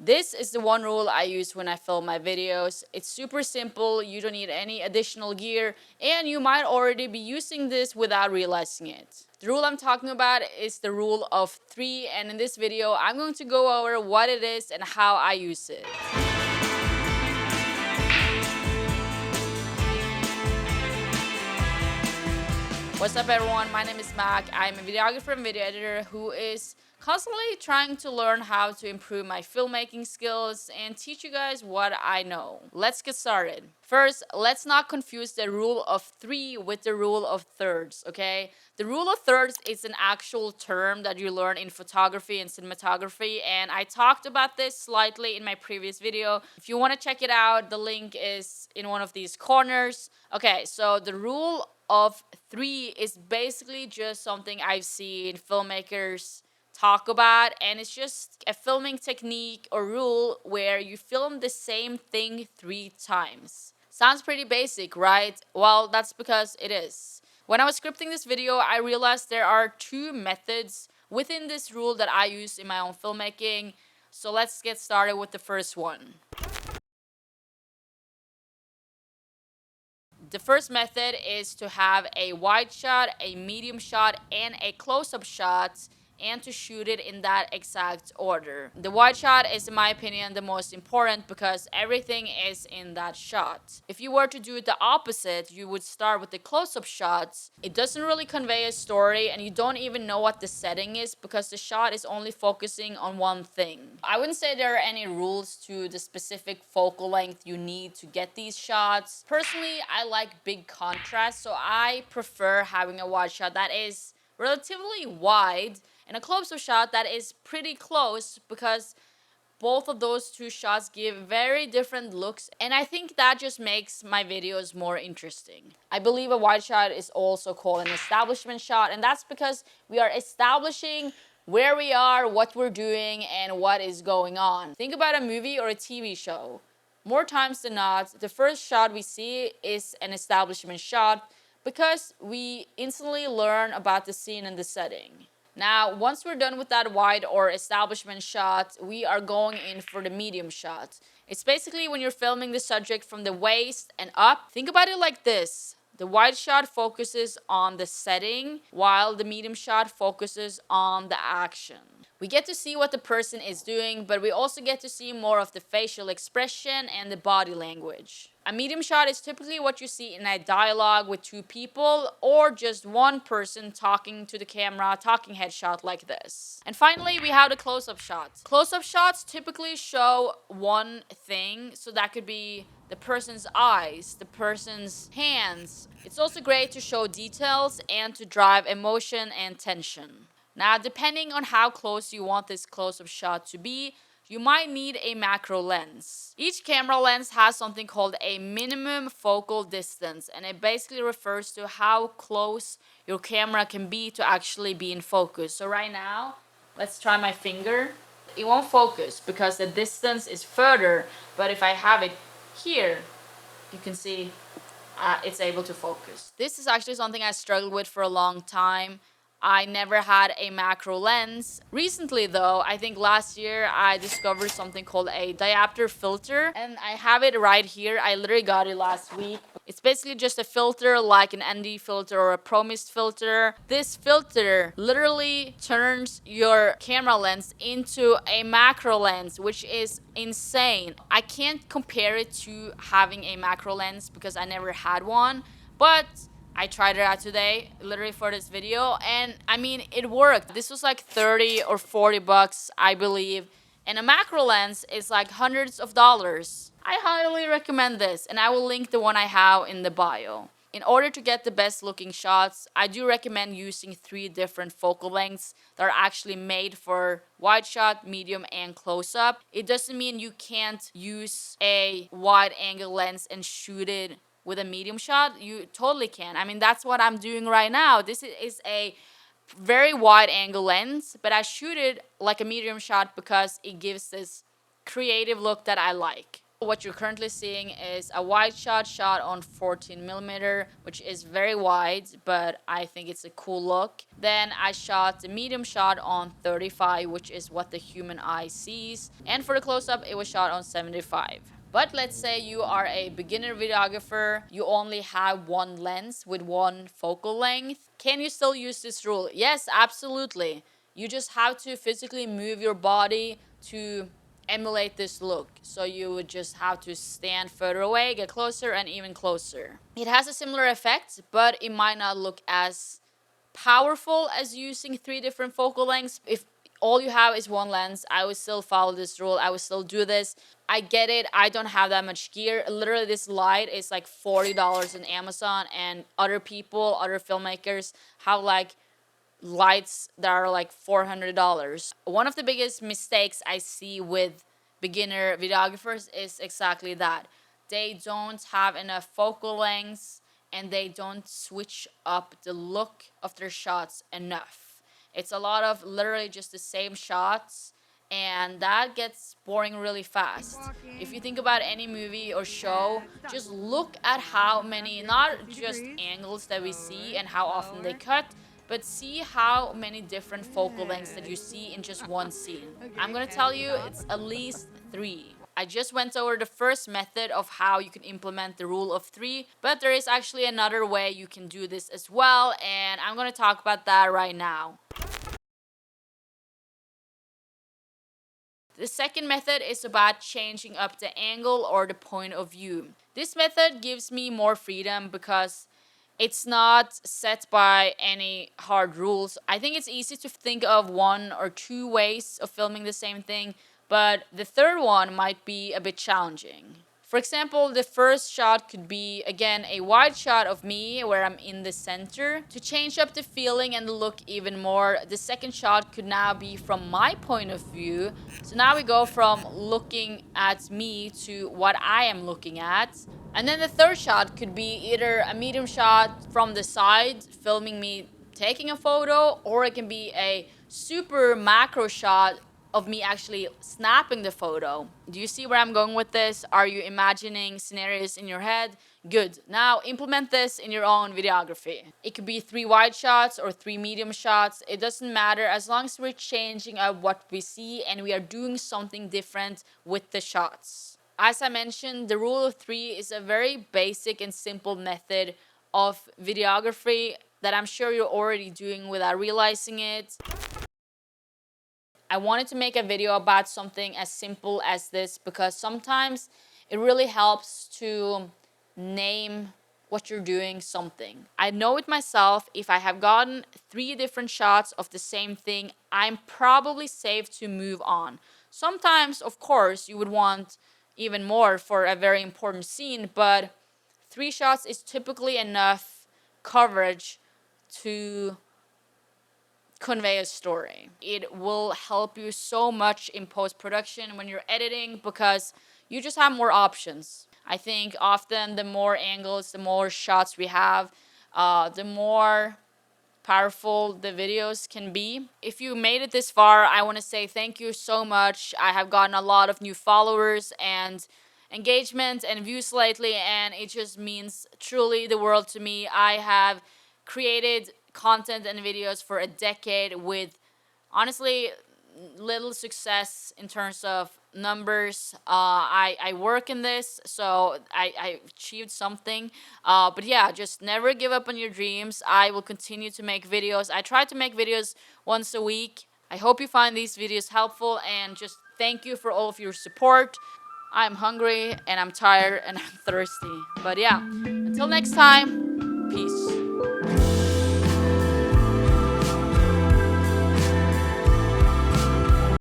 This is the one rule I use when I film my videos. It's super simple, you don't need any additional gear, and you might already be using this without realizing it. The rule I'm talking about is the rule of 3, and in this video I'm going to go over what it is and how I use it. What's up everyone, my name is Mac. I'm a videographer and video editor who is constantly trying to learn how to improve my filmmaking skills and teach you guys what I know. Let's get started. First, let's not confuse the rule of 3 with the rule of thirds, okay? The rule of thirds is an actual term that you learn in photography and cinematography, and I talked about this slightly in my previous video. If you want to check it out, the link is in one of these corners. Okay, so the rule of 3 is basically just something I've seen filmmakers talk about, and it's just a filming technique or rule where you film the same thing 3 times. Sounds pretty basic, right? Well, that's because it is. When I was scripting this video, I realized there are 2 methods within this rule that I use in my own filmmaking. So let's get started with the first one. The first method is to have a wide shot, a medium shot, and a close-up shot, and to shoot it in that exact order. The wide shot is, in my opinion, the most important because everything is in that shot. If you were to do it the opposite, you would start with the close-up shots. It doesn't really convey a story, and you don't even know what the setting is because the shot is only focusing on one thing. I wouldn't say there are any rules to the specific focal length you need to get these shots. Personally, I like big contrast, so I prefer having a wide shot that is relatively wide and a close-up shot that is pretty close because both of those 2 shots give very different looks, and I think that just makes my videos more interesting. I believe a wide shot is also called an establishment shot, and that's because we are establishing where we are, what we're doing, and what is going on. Think about a movie or a TV show. More times than not, the first shot we see is an establishment shot because we instantly learn about the scene and the setting. Now, once we're done with that wide or establishment shot, we are going in for the medium shot. It's basically when you're filming the subject from the waist and up. Think about it like this. The wide shot focuses on the setting, while the medium shot focuses on the action. We get to see what the person is doing, but we also get to see more of the facial expression and the body language. A medium shot is typically what you see in a dialogue with 2 people or just one person talking to the camera, talking headshot like this. And finally, we have the close-up shots. Close-up shots typically show one thing, so that could be the person's eyes, the person's hands. It's also great to show details and to drive emotion and tension. Now, depending on how close you want this close-up shot to be, you might need a macro lens. Each camera lens has something called a minimum focal distance, and it basically refers to how close your camera can be to actually be in focus. So right now, let's try my finger. It won't focus because the distance is further, but if I have it here, you can see it's able to focus. This is actually something I struggled with for a long time. I never had a macro lens. Recently though, I think last year, I discovered something called a diopter filter, and I have it right here. I literally got it last week. It's basically just a filter like an ND filter or a Pro Mist filter. This filter literally turns your camera lens into a macro lens, which is insane. I can't compare it to having a macro lens because I never had one, but I tried it out today, literally for this video, and I mean, it worked. This was like 30 or 40 bucks, I believe, and a macro lens is like hundreds of dollars. I highly recommend this, and I will link the one I have in the bio. In order to get the best looking shots, I do recommend using 3 different focal lengths that are actually made for wide shot, medium, and close up. It doesn't mean you can't use a wide angle lens and shoot it with a medium shot. You totally can. I mean, that's what I'm doing right now. This is a very wide angle lens, but I shoot it like a medium shot because it gives this creative look that I like. What you're currently seeing is a wide shot on 14 millimeter, which is very wide, but I think it's a cool look. Then I shot the medium shot on 35, which is what the human eye sees. And for the close-up, it was shot on 75. But let's say you are a beginner videographer, you only have one lens with one focal length. Can you still use this rule? Yes, absolutely. You just have to physically move your body to emulate this look. So you would just have to stand further away, get closer, and even closer. It has a similar effect, but it might not look as powerful as using three different focal lengths. If all you have is one lens, I would still follow this rule. I would still do this. I get it. I don't have that much gear. Literally, this light is like $40 on Amazon, and other people, other filmmakers have like lights that are like $400. One of the biggest mistakes I see with beginner videographers is exactly that. They don't have enough focal lengths and they don't switch up the look of their shots enough. It's a lot of literally just the same shots, and that gets boring really fast. If you think about any movie or show, just look at how many, not just angles that we see and how often they cut, but see how many different focal lengths that you see in just one scene. I'm gonna tell you, it's at least 3. I just went over the first method of how you can implement the rule of 3, but there is actually another way you can do this as well, and I'm gonna talk about that right now. The second method is about changing up the angle or the point of view. This method gives me more freedom because it's not set by any hard rules. I think it's easy to think of one or two ways of filming the same thing, but the third one might be a bit challenging. For example, the first shot could be, again, a wide shot of me where I'm in the center. To change up the feeling and the look even more, the second shot could now be from my point of view. So now we go from looking at me to what I am looking at. And then the third shot could be either a medium shot from the side, filming me taking a photo, or it can be a super macro shot of me actually snapping the photo. Do you see where I'm going with this? Are you imagining scenarios in your head? Good. Now implement this in your own videography. It could be 3 wide shots or 3 medium shots. It doesn't matter as long as we're changing up what we see and we are doing something different with the shots. As I mentioned, the rule of 3 is a very basic and simple method of videography that I'm sure you're already doing without realizing it. I wanted to make a video about something as simple as this because sometimes it really helps to name what you're doing something. I know it myself, if I have gotten 3 different shots of the same thing, I'm probably safe to move on. Sometimes, of course, you would want even more for a very important scene, but 3 shots is typically enough coverage to convey a story. It will help you so much in post-production when you're editing because you just have more options. I think often the more angles, the more shots we have, the more powerful the videos can be. If you made it this far, I want to say thank you so much. I have gotten a lot of new followers and engagement and views lately, and it just means truly the world to me. I have created content and videos for a decade with honestly little success in terms of numbers. I work in this, so I achieved something. But yeah, just never give up on your dreams. I will continue to make videos. I try to make videos once a week. I hope you find these videos helpful, and just thank you for all of your support. I'm hungry and I'm tired and I'm thirsty. But yeah, until next time, peace.